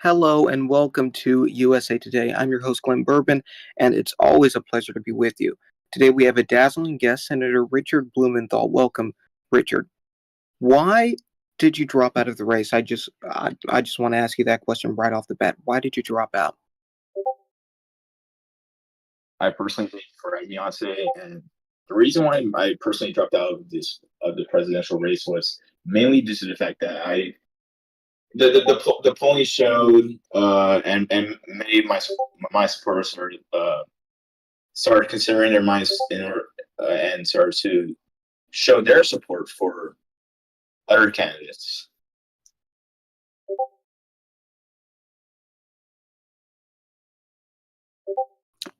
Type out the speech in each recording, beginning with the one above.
Hello and welcome to USA Today. I'm your host, Glenn Bourbon, and it's always a pleasure to be with you. Today we have a dazzling guest, Senator Richard Blumenthal. Welcome, Richard. Why did you drop out of the race? I just want to ask you that question right off the bat. Why did you drop out? I personally think for Beyonce, and the reason why I personally dropped out of the presidential race was mainly due to the fact that the polling showed and many of my supporters started considering their minds and started to show their support for other candidates.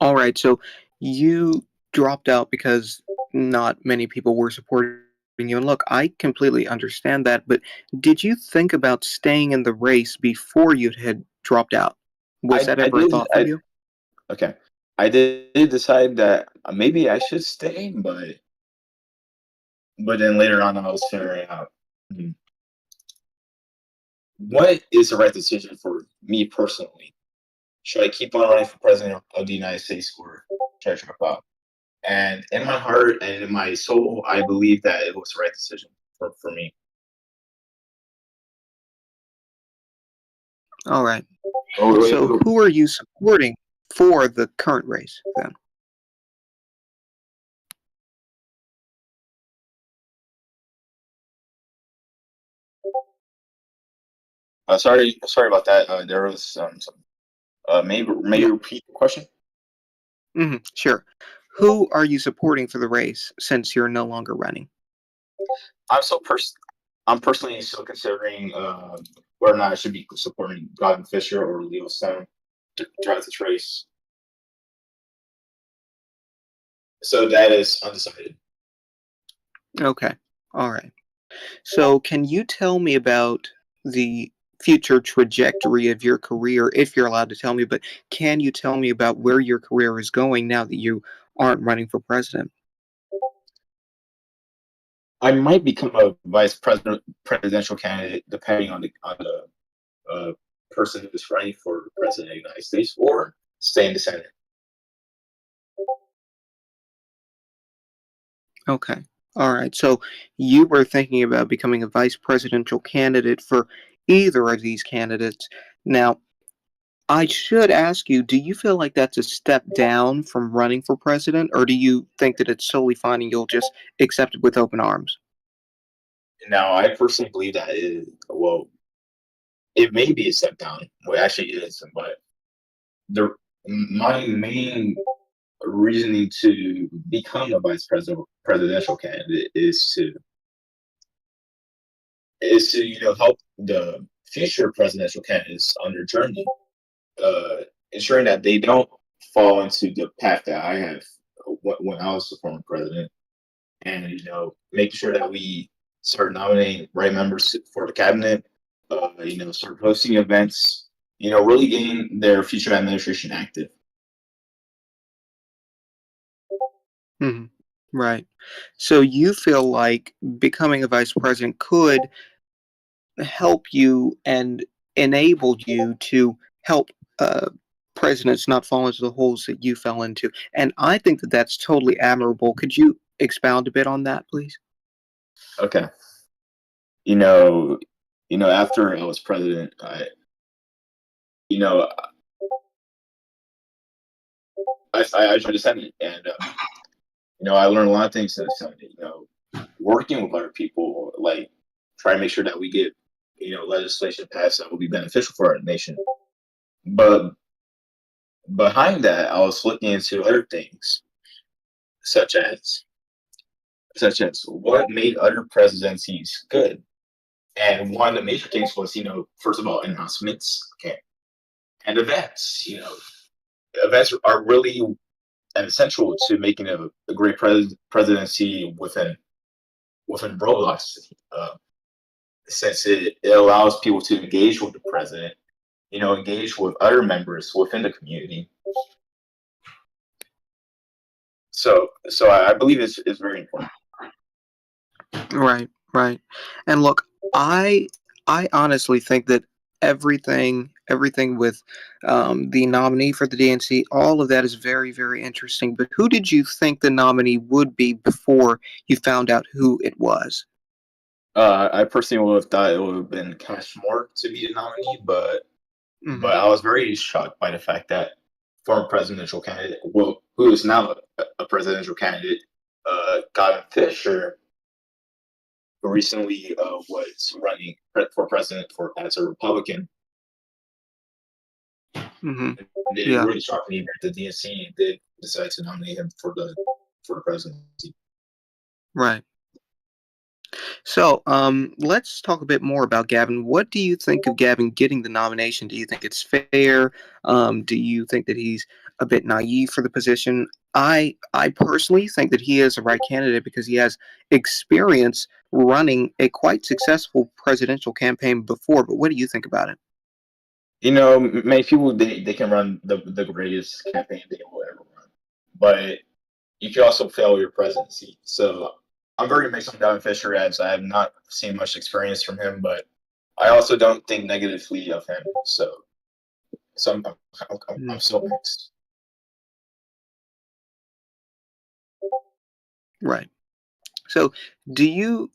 All right, so you dropped out because not many people were supporting you. And look, I completely understand that, but did you think about staying in the race before you had dropped out? Was that I ever a did thought for you? okay. I did decide that maybe I should stay, but then later on I was figuring out hmm, what is the right decision for me personally. Should I keep on running for president of the United States or should I drop out? And in my heart and in my soul, I believe that it was the right decision for me. All right. Oh, wait, So wait. who are you supporting for the current race then? Sorry about that. There was some. Maybe Yeah. repeat the question. Sure. Who are you supporting for the race since you're no longer running? I'm so pers- I'm personally still considering whether or not I should be supporting Godwin Fisher or Leo Stone to drive this race. So that is undecided. Okay. All right. So can you tell me about the future trajectory of your career, if you're allowed to tell me, but can you tell me about where your career is going now that you aren't running for president? I might become a presidential candidate depending on the person who is running for president of the United States, or stay in the Senate. Okay. All right. So you were thinking about becoming a vice presidential candidate for either of these candidates. Now, I should ask you, do you feel like that's a step down from running for president, or do you think that it's solely fine and you'll just accept it with open arms? Now, I personally believe that it may be a step down. Well, it actually is, but the my main reasoning to become a presidential candidate is to help the future presidential candidates on their journey, uh, ensuring that they don't fall into the path that I have when I was the former president, and making sure that we start nominating right members for the cabinet, start hosting events, really getting their future administration active. Hmm. Right. So you feel like becoming a vice president could help you and enable you to help presidents not fall into the holes that you fell into. And I think that that's totally admirable. Could you expound a bit on that, please? Okay, you know, after I was president, you know, I joined the Senate, and I learned a lot of things in the Senate. Working with other people, like try to make sure that we get legislation passed that will be beneficial for our nation. But behind that, I was looking into other things, such as what made other presidencies good. And one of the major things was, first of all, announcements, okay, and events. Events are really essential to making a great presidency within roadblocks, since it allows people to engage with the president, engage with other members within the community. So I believe it's very important. Right, right. And look, I I honestly think that everything everything with the nominee for the DNC. All of that is very, very interesting. But who did you think the nominee would be before you found out who it was? I personally would have thought it would have been Cash Moore to be the nominee, but Hmm. I was very shocked by the fact that former presidential candidate, well, who is now a presidential candidate, Gavin Fisher, who recently was running for president for as a Republican. Hmm. And it Yeah. really shocked me that the DNC did decide to nominate him for the presidency. Right. So, let's talk a bit more about Gavin. What do you think of Gavin getting the nomination? Do you think it's fair? Do you think that he's a bit naive for the position? I personally think that he is the right candidate because he has experience running a quite successful presidential campaign before. But what do you think about it? Many people they can run the greatest campaign they will ever run, but you can also fail your presidency. So I'm very mixed on Gavin Fisher as I have not seen much experience from him, but I also don't think negatively of him. So I'm Mm. still mixed. Right. So, do you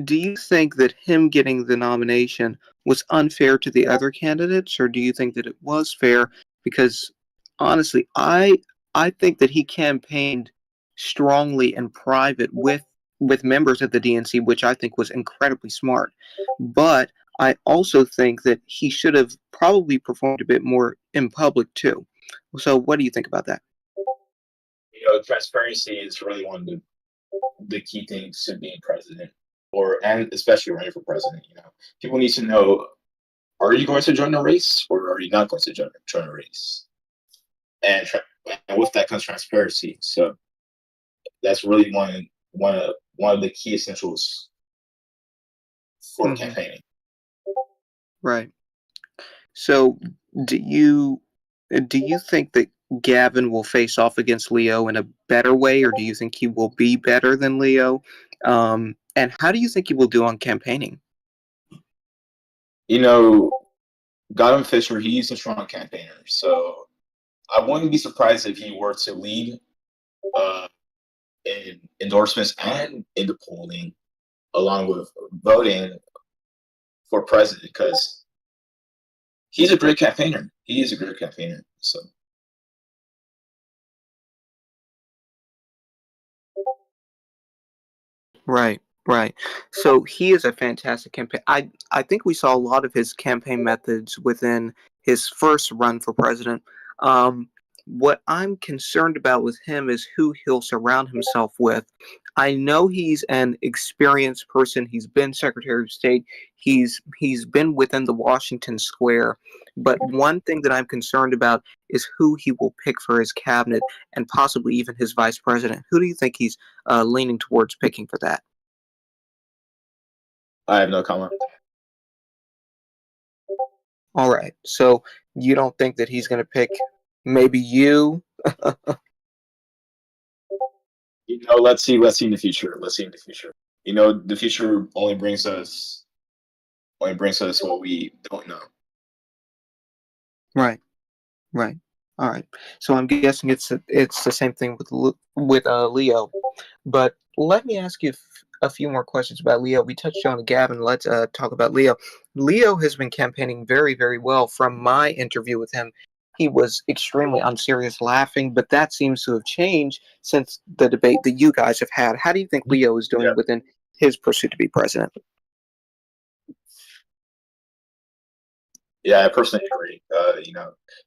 do you think that him getting the nomination was unfair to the other candidates, or do you think that it was fair? Because honestly, I think that he campaigned strongly in private with members of the DNC, which I think was incredibly smart. But I also think that he should have probably performed a bit more in public too. So, what do you think about that? Transparency is really one of the key things to being president, and especially running for president. People need to know: are you going to join a race, or are you not going to join a race? And, and with that comes transparency. So that's really one of the key essentials for Hmm. campaigning. Right. So, do you do you think that Gavin will face off against Leo in a better way, or do you think he will be better than Leo? And how do you think he will do on campaigning? You know, Gavin Fisher, he's a strong campaigner, so I wouldn't be surprised if he were to lead uh, in endorsements and in the polling, along with voting for president, because he's a great campaigner. He is a great campaigner. So Right, right. So he is a fantastic campaign. I think we saw a lot of his campaign methods within his first run for president. What I'm concerned about with him is who he'll surround himself with. I know he's an experienced person. He's been Secretary of State. He's been within the Washington Square. But one thing that I'm concerned about is who he will pick for his cabinet and possibly even his vice president. Who do you think he's leaning towards picking for that? I have no comment. All right. So you don't think that he's going to pick maybe you? Let's see. Let's see in the future. Let's see in the future. The future only brings us what we don't know. Right. Right. All right. So I'm guessing it's the same thing with with Leo. But let me ask you a few more questions about Leo. We touched on Gavin. Let's talk about Leo. Leo has been campaigning very, very well. From my interview with him, he was extremely unserious, laughing. But that seems to have changed since the debate that you guys have had. How do you think Leo is Yeah, doing within his pursuit to be president? yeah. I personally agree.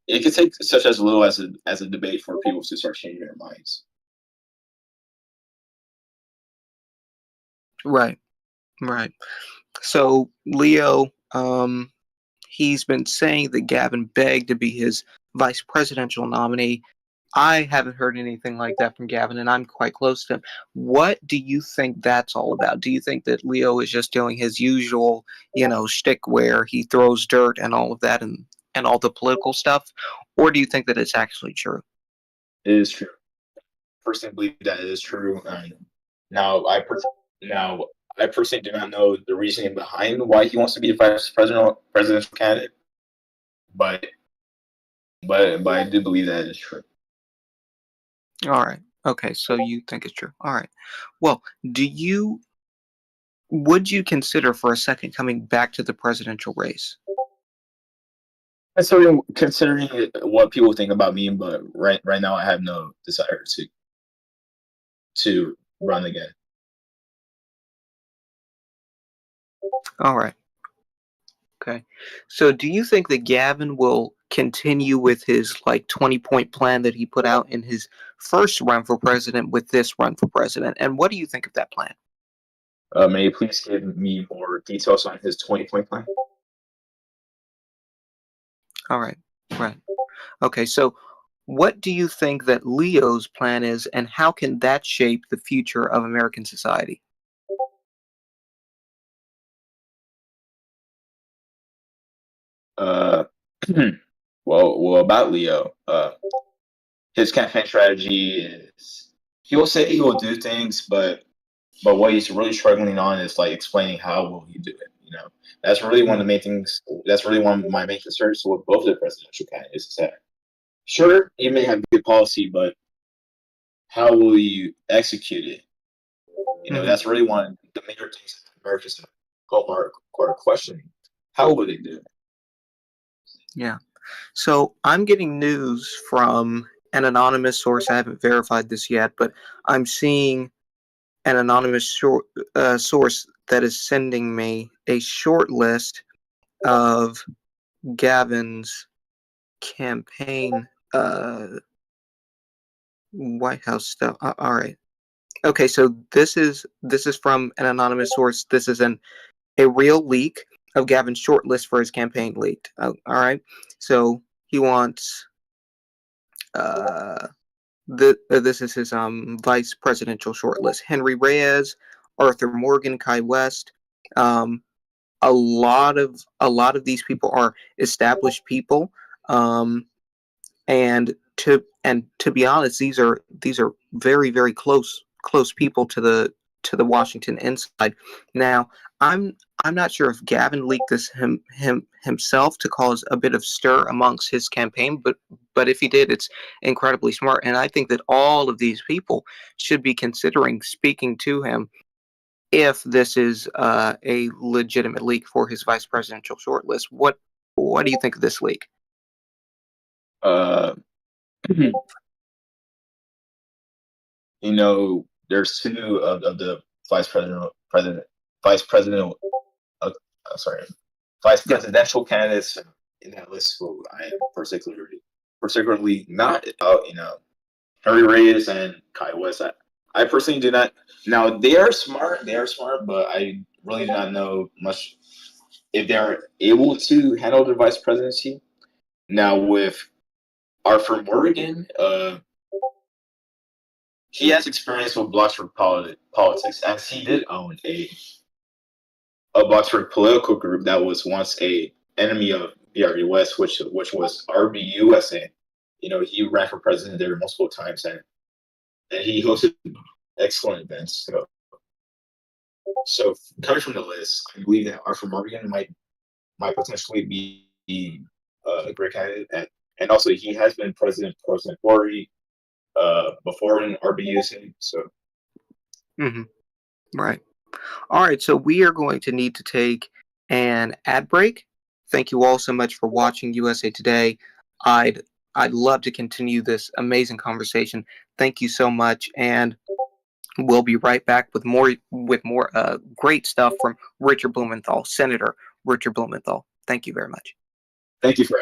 It could take such as little as a debate for people to start changing their minds. Right. Right. So Leo, he's been saying that Gavin begged to be his vice presidential nominee. I haven't heard anything like that from Gavin, and I'm quite close to him. What do you think that's all about? Do you think that Leo is just doing his usual, shtick where he throws dirt and all of that and all the political stuff, or do you think that it's actually true? It is true. Personally believe that it is true. And now now I personally do not know the reasoning behind why he wants to be a vice presidential candidate. but I do believe that is true. All right. Okay, so you think it's true. All right. Well, would you consider for a second coming back to the presidential race? Considering what people think about me, but right now I have no desire to run again. All right. Okay. So do you think that Gavin will continue with his like 20-point plan that he put out in his first run for president with this run for president? And what do you think of that plan? May you please give me more details on his 20-point plan? All right. Right. Okay. So what do you think that Leo's plan is, and how can that shape the future of American society? Uh, well, about Leo, his campaign strategy is he will say he will do things, but what he's really struggling on is like explaining how will he do it. That's really one of the main things. That's really one of my main concerns with both of the presidential candidates. Is that sure you may have good policy, but how will you execute it? That's really one of the major things that Americans are questioning. How will they do it? Yeah. So I'm getting news from an anonymous source. I haven't verified this yet, but I'm seeing an anonymous source that is sending me a short list of Gavin's campaign White House stuff. All right. Okay, so this is from an anonymous source. This is a real leak of Gavin's short list for his campaign leaked. All right. So he wants this is his vice presidential shortlist: Henry Reyes, Arthur Morgan, Kai West. Um, a lot of these people are established people, um, and to be honest, these are very very close people to the Washington inside. Now, I'm I'm not sure if Gavin leaked this himself to cause a bit of stir amongst his campaign, but if he did, it's incredibly smart, and I think that all of these people should be considering speaking to him if this is a legitimate leak for his vice presidential shortlist. What do you think of this leak? Uh, there's two of the vice president, uh, sorry, vice Yeah. presidential candidates in that list who I am particularly not about. Henry Reyes and Kai West. I personally do not. Now they are smart. They are smart, but I really do not know much if they are able to handle the vice presidency. Now with Arthur Morgan, he has experience with Bloxford politics, as he did own a Bloxford political group that was once a enemy of BRUS, which was RBUSA. He ran for president there multiple times, and he hosted excellent events. So coming from the list, I believe that Arthur Morgan might potentially be a great candidate, and also he has been president before in RBUSA. So. Hmm. Right. All right, so we are going to need to take an ad break. Thank you all so much for watching USA Today. I'd I'd love to continue this amazing conversation. Thank you so much, and we'll be right back with more great stuff from Richard Blumenthal, Senator Richard Blumenthal. Thank you very much. Thank you for